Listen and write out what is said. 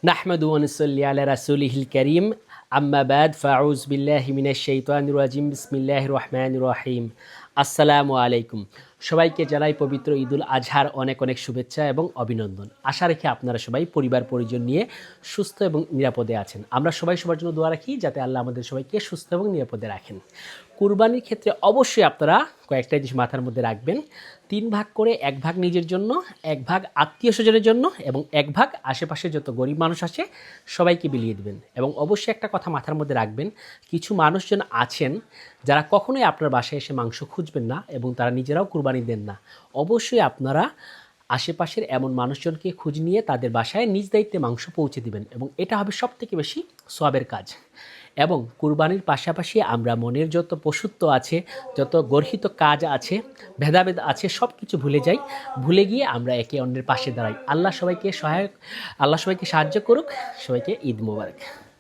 নাহমাদু ওয়া নুসাল্লি আলা রাসূলিহিল কারীম আম্মা বাদ ফাউযু বিল্লাহি মিনাশ শাইতানির রাজিম বিসমিল্লাহির রহমানির রহিম। আসসালামু আলাইকুম। সবাইকে জানাই পবিত্র ঈদুল আজহার অনেক অনেক শুভেচ্ছা এবং অভিনন্দন। আশা রাখি আপনারা সবাই পরিবার পরিজন নিয়ে সুস্থ এবং নিরাপদে আছেন। আমরা সবাই সবার জন্য দোয়া রাখি যাতে আল্লাহ আমাদের সবাইকে সুস্থ এবং নিরাপদে রাখেন। কুরবানির ক্ষেত্রে অবশ্যই আপনারা কয়েকটা জিনিস মাথার মধ্যে রাখবেন। ৩ ভাগ করে ১ ভাগ নিজের জন্য, ১ ভাগ আত্মীয়স্বজনের জন্য এবং ১ ভাগ আশেপাশে যত গরিব মানুষ আছে সবাইকে বিলিয়ে দিবেন। এবং অবশ্যই একটা কথা মাথার মধ্যে রাখবেন, কিছু মানুষজন আছেন যারা কখনোই আপনার বাসায় এসে মাংস খুঁজবেন না এবং তারা নিজেরাও কুরবানি দেন না। অবশ্যই আপনারা আশেপাশের এমন মানুষজনকে খোঁজ নিয়ে তাদের বাসায় নিজ দায়িত্বে মাংস পৌঁছে দিবেন এবং এটা হবে সবথেকে বেশি সওয়াবের কাজ। এবং কুরবানির পাশাপাশি আমরা মনের যত পশুত্ব আছে, যত গর্হিত কাজ আছে, ভেদাভেদ আছে, সব কিছু ভুলে যাই। ভুলে গিয়ে আমরা একে অন্যের পাশে দাঁড়াই। আল্লাহ সবাইকে সাহায্য করুক। সবাইকে ঈদ মোবারক।